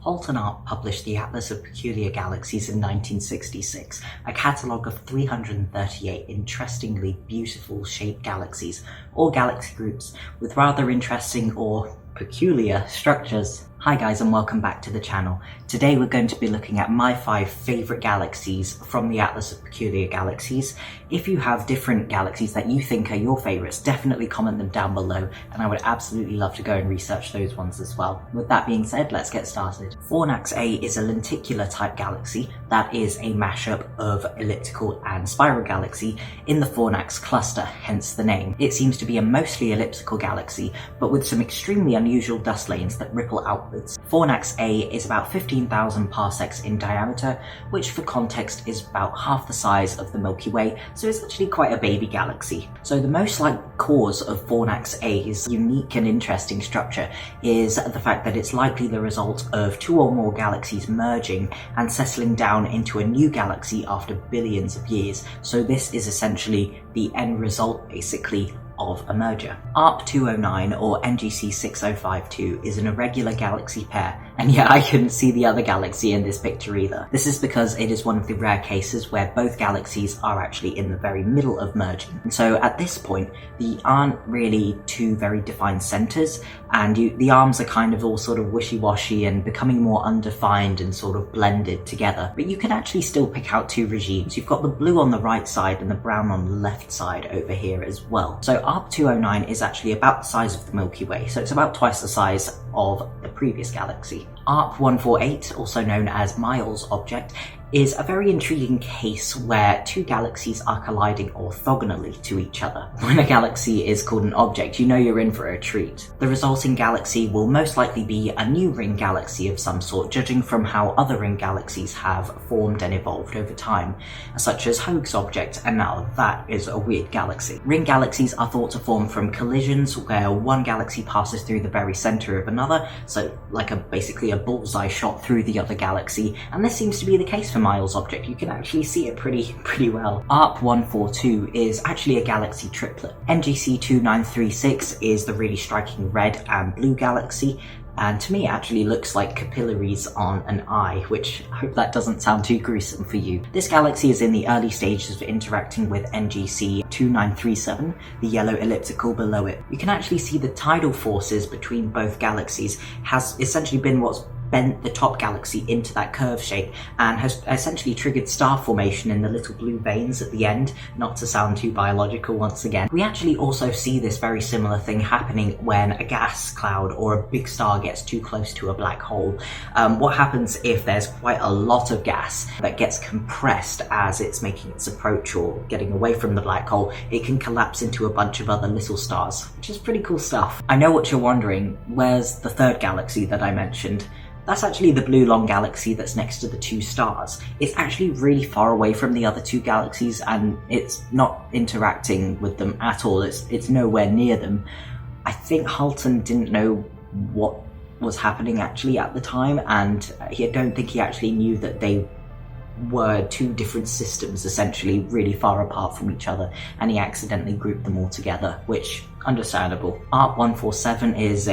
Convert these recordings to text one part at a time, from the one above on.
Holt and Arp published the Atlas of Peculiar Galaxies in 1966, a catalogue of 338 interestingly beautiful shaped galaxies, or galaxy groups, with rather interesting or peculiar structures. Hi guys, and welcome back to the channel. Today we're going to be looking at my 5 favourite galaxies from the Atlas of Peculiar Galaxies. If you have different galaxies that you think are your favourites, definitely comment them down below, and I would absolutely love to go and research those ones as well. With that being said, let's get started. Forax A is a lenticular type galaxy that is a mashup of elliptical and spiral galaxy in the Forax cluster, hence the name. It seems to be a mostly elliptical galaxy, but with some extremely unusual dust lanes that ripple outwards. Forax A is about 15,000 parsecs in diameter, which for context is about half the size of the Milky Way, so it's actually quite a baby galaxy. So the most likely cause of Forax A's unique and interesting structure is the fact that it's likely the result of 2 or more galaxies merging and settling down into a new galaxy after billions of years. So this is essentially the end result, basically, of a merger. ARP 209 or NGC 6052 is an irregular galaxy pair, and yeah, I couldn't see the other galaxy in this picture either. This is because it is one of the rare cases where both galaxies are actually in the very middle of merging. And so at this point, there aren't really two very defined centers, and the arms are kind of all sort of wishy-washy and becoming more undefined and sort of blended together. But you can actually still pick out 2 regimes. You've got the blue on the right side and the brown on the left side over here as well. So ARP 209 is actually about the size of the Milky Way, so it's about twice the size of the previous galaxy. ARP 148, also known as Miles object, is a very intriguing case where 2 galaxies are colliding orthogonally to each other. When a galaxy is called an object, you know you're in for a treat. The resulting galaxy will most likely be a new ring galaxy of some sort, judging from how other ring galaxies have formed and evolved over time, such as Hoag's object, and now that is a weird galaxy. Ring galaxies are thought to form from collisions where one galaxy passes through the very centre of another, so like basically a bullseye shot through the other galaxy, and this seems to be the case for Miles object. You can actually see it pretty well. ARP 142 is actually a galaxy triplet. NGC 2936 is the really striking red and blue galaxy, and to me it actually looks like capillaries on an eye, which I hope that doesn't sound too gruesome for you. This galaxy is in the early stages of interacting with NGC 2937, the yellow elliptical below it. You can actually see the tidal forces between both galaxies has essentially been what's bent the top galaxy into that curve shape and has essentially triggered star formation in the little blue veins at the end, not to sound too biological once again. We actually also see this very similar thing happening when a gas cloud or a big star gets too close to a black hole. What happens if there's quite a lot of gas that gets compressed as it's making its approach or getting away from the black hole? It can collapse into a bunch of other little stars, which is pretty cool stuff. I know what you're wondering, where's the third galaxy that I mentioned? That's actually the blue long galaxy that's next to the 2 stars. It's actually really far away from the other 2 galaxies, and it's not interacting with them at all. It's nowhere near them. I think Halton didn't know what was happening actually at the time, and I don't think he actually knew that they were 2 different systems essentially really far apart from each other, and he accidentally grouped them all together, which understandable. ARP 147 is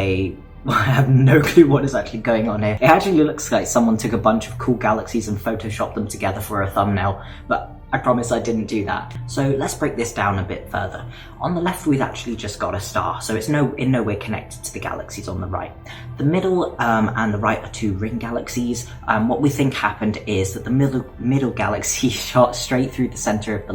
I have no clue what is actually going on here. It actually looks like someone took a bunch of cool galaxies and photoshopped them together for a thumbnail, but I promise I didn't do that. So let's break this down a bit further. On the left we've actually just got a star, so it's in no way connected to the galaxies on the right. The middle and the right are 2 ring galaxies. What we think happened is that the middle galaxy shot straight through the centre of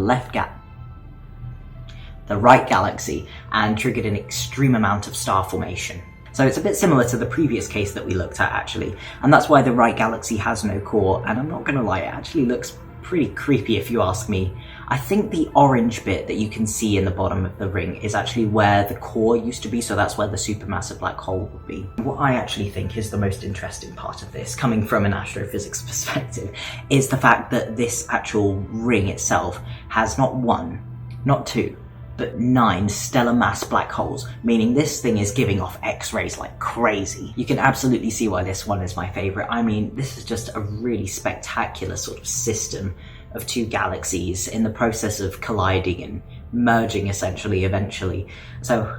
the right galaxy and triggered an extreme amount of star formation. So it's a bit similar to the previous case that we looked at actually, and that's why the right galaxy has no core, and I'm not gonna lie, it actually looks pretty creepy if you ask me. I think the orange bit that you can see in the bottom of the ring is actually where the core used to be, so that's where the supermassive black hole would be. What I actually think is the most interesting part of this, coming from an astrophysics perspective, is the fact that this actual ring itself has not 1, not 2, but 9 stellar mass black holes, meaning this thing is giving off X-rays like crazy. You can absolutely see why this one is my favourite. I mean, this is just a really spectacular sort of system of 2 galaxies in the process of colliding and merging essentially eventually. So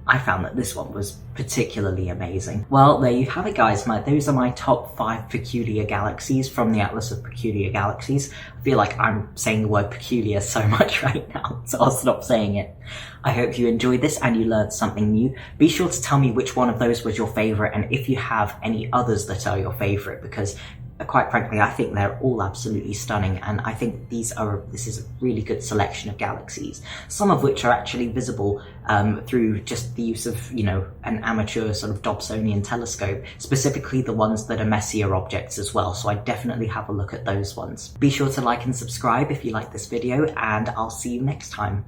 I found that this one was particularly amazing. Well, there you have it, guys. Those are my top 5 peculiar galaxies from the Atlas of Peculiar Galaxies. I feel like I'm saying the word peculiar so much right now, so I'll stop saying it. I hope you enjoyed this and you learned something new. Be sure to tell me which one of those was your favourite, and if you have any others that are your favourite, because quite frankly, I think they're all absolutely stunning, and I think this is a really good selection of galaxies, some of which are actually visible through just the use of, you know, an amateur sort of Dobsonian telescope, specifically the ones that are Messier objects as well, so I definitely have a look at those ones. Be sure to like and subscribe if you like this video, and I'll see you next time.